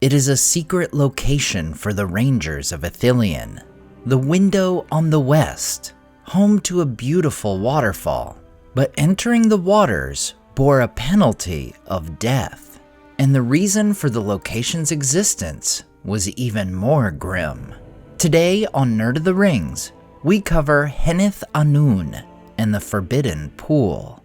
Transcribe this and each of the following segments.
It is a secret location for the Rangers of Ithilien, the window on the west, home to a beautiful waterfall. But entering the waters bore a penalty of death, and the reason for the location's existence was even more grim. Today on Nerd of the Rings, we cover Henneth Annûn and the Forbidden Pool.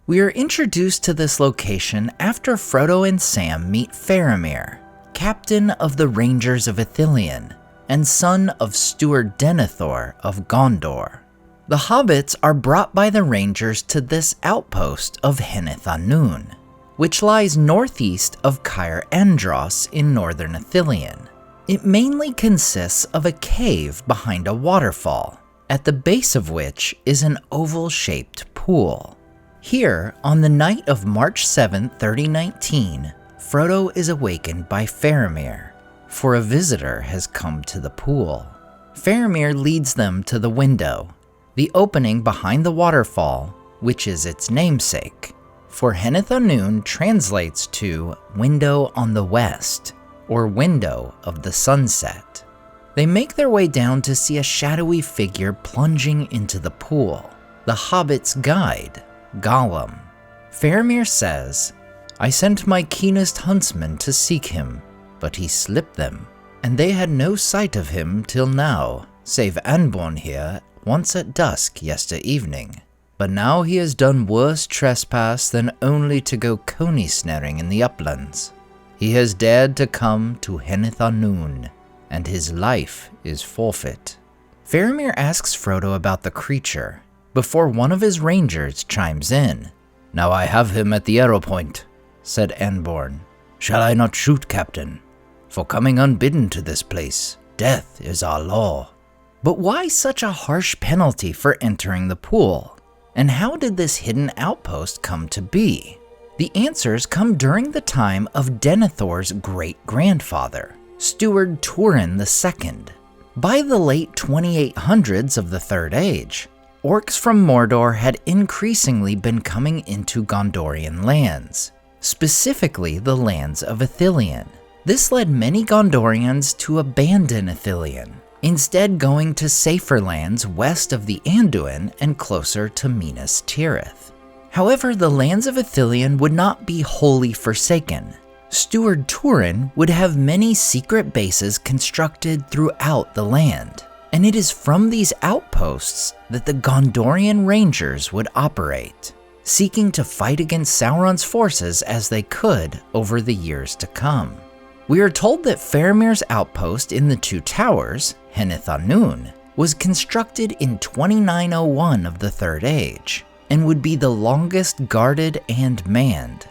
We are introduced to this location after Frodo and Sam meet Faramir, captain of the Rangers of Ithilien and son of Stewart Denethor of Gondor. The hobbits are brought by the Rangers to this outpost of Henneth Annûn, which lies northeast of Caer Andros in northern Ithilien. It mainly consists of a cave behind a waterfall, at the base of which is an oval-shaped pool. Here, on the night of March 7, 3019, Frodo is awakened by Faramir, for a visitor has come to the pool. Faramir leads them to the window, the opening behind the waterfall, which is its namesake, for Henneth Annûn translates to window on the west, or window of the sunset. They make their way down to see a shadowy figure plunging into the pool, the hobbit's guide, Gollum. Faramir says, "I sent my keenest huntsmen to seek him, but he slipped them, and they had no sight of him till now, save Anborn here once at dusk yester evening. But now he has done worse trespass than only to go coney snaring in the uplands. He has dared to come to Henneth Annûn, and his life is forfeit." Faramir asks Frodo about the creature, before one of his rangers chimes in. "Now I have him at the arrow point," said Anborn. "Shall I not shoot, Captain? For coming unbidden to this place, death is our law." But why such a harsh penalty for entering the pool? And how did this hidden outpost come to be? The answers come during the time of Denethor's great-grandfather, Stewart Turin II. By the late 2800s of the Third Age, orcs from Mordor had increasingly been coming into Gondorian lands, specifically the lands of Ithilien. This led many Gondorians to abandon Ithilien, instead going to safer lands west of the Anduin and closer to Minas Tirith. However, the lands of Ithilien would not be wholly forsaken. Stewart Turin would have many secret bases constructed throughout the land, and it is from these outposts that the Gondorian Rangers would operate, seeking to fight against Sauron's forces as they could over the years to come. We are told that Faramir's outpost in the Two Towers, Henneth Annûn, was constructed in 2901 of the Third Age, and would be the longest guarded and manned.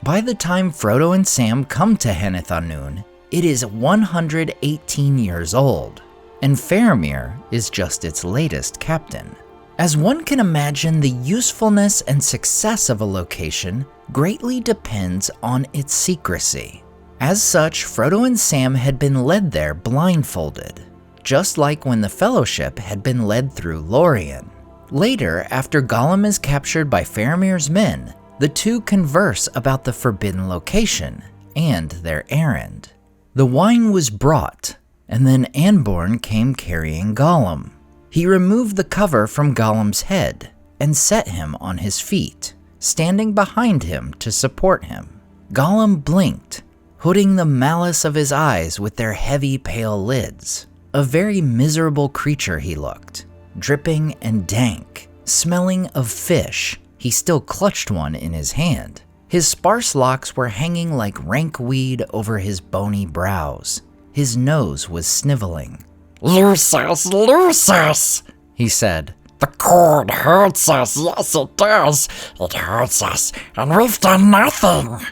By the time Frodo and Sam come to Henneth Annûn, it is 118 years old, and Faramir is just its latest captain. As one can imagine, the usefulness and success of a location greatly depends on its secrecy. As such, Frodo and Sam had been led there blindfolded, just like when the Fellowship had been led through Lorien. Later, after Gollum is captured by Faramir's men, the two converse about the forbidden location and their errand. The wine was brought, and then Anborn came carrying Gollum. He removed the cover from Gollum's head and set him on his feet, standing behind him to support him. Gollum blinked, hooding the malice of his eyes with their heavy pale lids. A very miserable creature he looked, dripping and dank, smelling of fish. He still clutched one in his hand. His sparse locks were hanging like rank weed over his bony brows. His nose was sniveling. "Loose us, he said. "The cord hurts us, yes it does. It hurts us, and we've done nothing."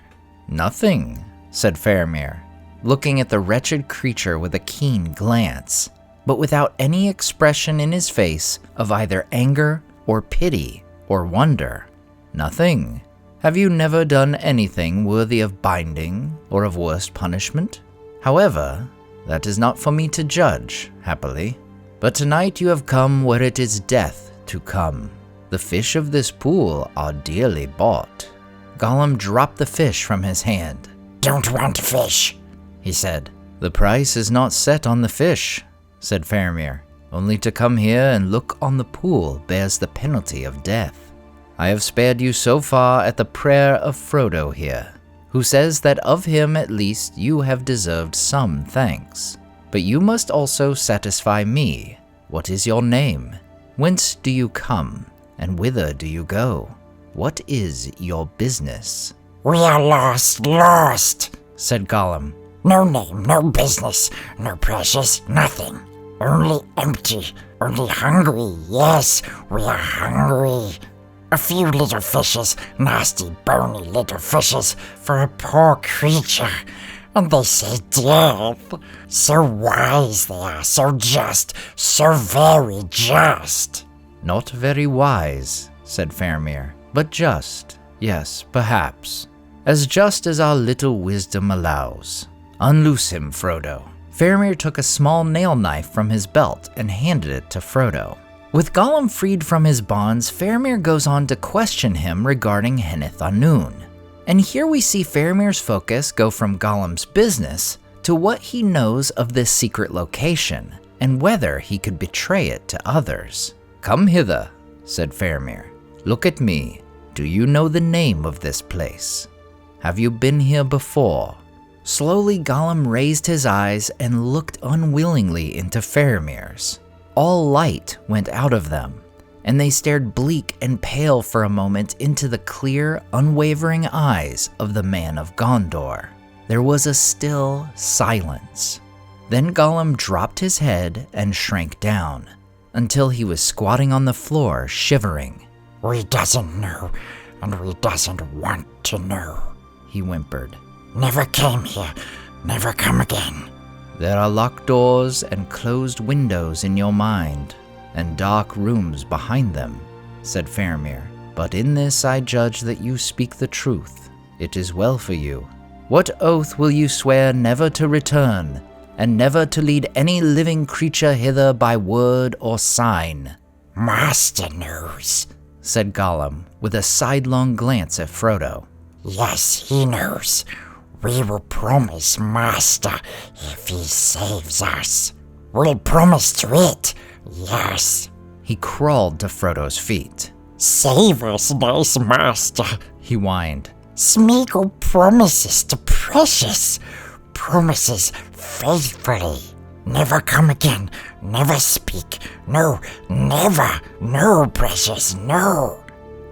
"Nothing," said Faramir, looking at the wretched creature with a keen glance, but without any expression in his face of either anger or pity or wonder. "Nothing. Have you never done anything worthy of binding or of worse punishment? However, that is not for me to judge, happily. But tonight you have come where it is death to come. The fish of this pool are dearly bought." Gollum dropped the fish from his hand. "Don't want fish." he said. "The price is not set on the fish," said Faramir. "Only to come here and look on the pool bears the penalty of death. I have spared you so far at the prayer of Frodo here, who says that of him at least you have deserved some thanks. But you must also satisfy me. What is your name? Whence do you come, and whither do you go? What is your business?" "We are lost, said Gollum. No name, no business, no precious, nothing. Only empty, only hungry, yes, we are hungry. A few little fishes, nasty, bony little fishes, for a poor creature. And they say death. So wise they are, so just, so very just." "Not very wise," said Faramir, "but just, yes, perhaps. As just as our little wisdom allows. Unloose him, Frodo." Faramir took a small nail knife from his belt and handed it to Frodo. With Gollum freed from his bonds, Faramir goes on to question him regarding Henneth Annûn. And here we see Faramir's focus go from Gollum's business to what he knows of this secret location, and whether he could betray it to others. "Come hither," said Faramir. "Look at me. Do you know the name of this place? Have you been here before?" Slowly Gollum raised his eyes and looked unwillingly into Faramir's. All light went out of them, and they stared bleak and pale for a moment into the clear, unwavering eyes of the man of Gondor. There was a still silence. Then Gollum dropped his head and shrank down, until he was squatting on the floor, shivering. "We doesn't know, and we doesn't want to know," he whimpered. "Never came here, never come again." "There are locked doors and closed windows in your mind, and dark rooms behind them," said Faramir. "But in this I judge that you speak the truth. It is well for you. What oath will you swear never to return, and never to lead any living creature hither by word or sign?" "Master knows," said Gollum, with a sidelong glance at Frodo. "Yes, he knows. We will promise Master if he saves us. We'll promise to it, yes." He crawled to Frodo's feet. "Save us, nice Master," he whined. "Smeagol promises to precious, promises faithfully. Never come again, never speak, no, never, no, precious, no."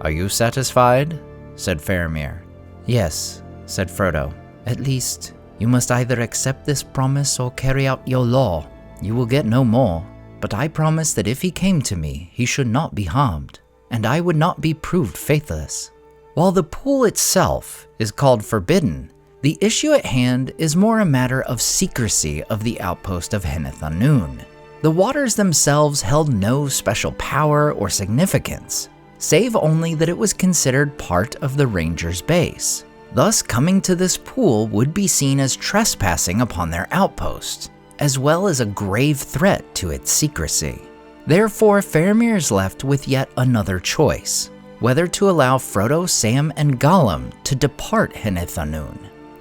"Are you satisfied?" said Faramir. "Yes," said Frodo. "At least, you must either accept this promise or carry out your law. You will get no more. But I promise that if he came to me, he should not be harmed, and I would not be proved faithless." While the pool itself is called forbidden, the issue at hand is more a matter of secrecy of the outpost of Henneth Annûn. The waters themselves held no special power or significance, save only that it was considered part of the Rangers' base. Thus, coming to this pool would be seen as trespassing upon their outpost, as well as a grave threat to its secrecy. Therefore, Faramir is left with yet another choice, whether to allow Frodo, Sam, and Gollum to depart Henneth Annûn,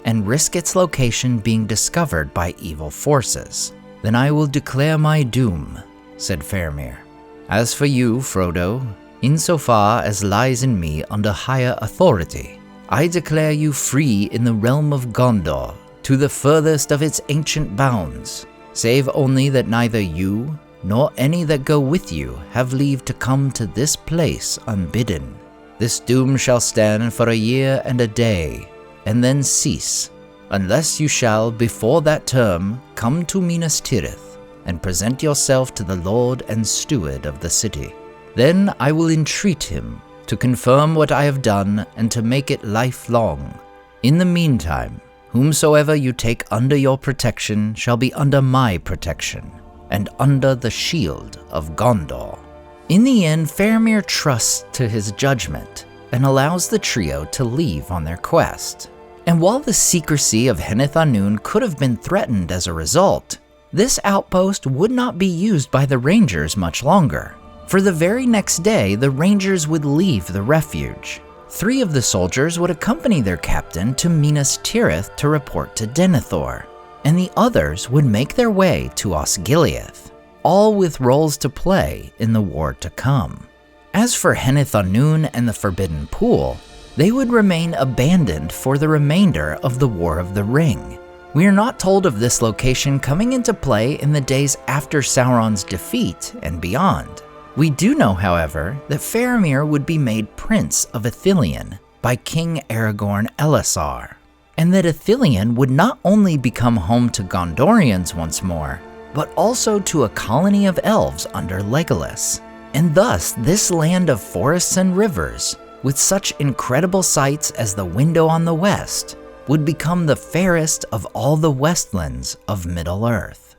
and risk its location being discovered by evil forces. "Then I will declare my doom," said Faramir. "As for you, Frodo, insofar as lies in me under higher authority, I declare you free in the realm of Gondor to the furthest of its ancient bounds, save only that neither you nor any that go with you have leave to come to this place unbidden. This doom shall stand for a year and a day, and then cease, unless you shall before that term come to Minas Tirith and present yourself to the Lord and Steward of the city. Then I will entreat him to confirm what I have done and to make it lifelong. In the meantime, whomsoever you take under your protection shall be under my protection, and under the shield of Gondor." In the end, Faramir trusts to his judgment and allows the trio to leave on their quest. And while the secrecy of Henneth Annûn could have been threatened as a result, this outpost would not be used by the Rangers much longer. For the very next day, the Rangers would leave the refuge. 3 of the soldiers would accompany their captain to Minas Tirith to report to Denethor. and the others would make their way to Osgiliath, all with roles to play in the war to come. As for Henneth Annûn and the Forbidden Pool, they would remain abandoned for the remainder of the War of the Ring. We are not told of this location coming into play in the days after Sauron's defeat and beyond. We do know, however, that Faramir would be made Prince of Ithilien by King Aragorn Elessar, and that Ithilien would not only become home to Gondorians once more, but also to a colony of elves under Legolas. And thus, this land of forests and rivers, with such incredible sights as the Window on the West, would become the fairest of all the Westlands of Middle-earth.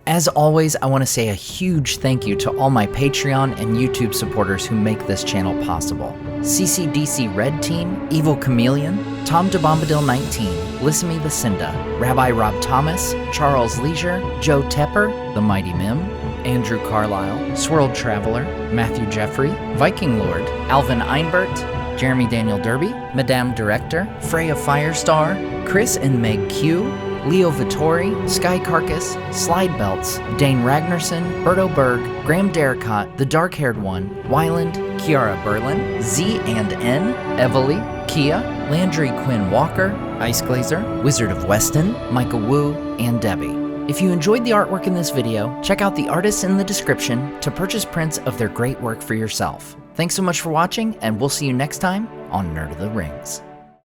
As always, I want to say a huge thank you to all my Patreon and YouTube supporters who make this channel possible. CCDC Red Team, Evil Chameleon, Tom DeBombadil 19, Lissamy Lucinda, Rabbi Rob Thomas, Charles Leisure, Joe Tepper, The Mighty Mim, Andrew Carlisle, Swirled Traveler, Matthew Jeffrey, Viking Lord, Alvin Einbert, Jeremy Daniel Derby, Madame Director, Freya Firestar, Chris and Meg Q, Leo Vittori, Sky Carcass, Slide Belts, Dane Ragnarsson, Berto Berg, Graham Derricott, The Dark-Haired One, Wyland, Kiara Berlin, Z and N, Evely, Kia, Landry Quinn Walker, Ice Glazer, Wizard of Weston, Michael Wu, and Debbie. If you enjoyed the artwork in this video, check out the artists in the description to purchase prints of their great work for yourself. Thanks so much for watching, and we'll see you next time on Nerd of the Rings.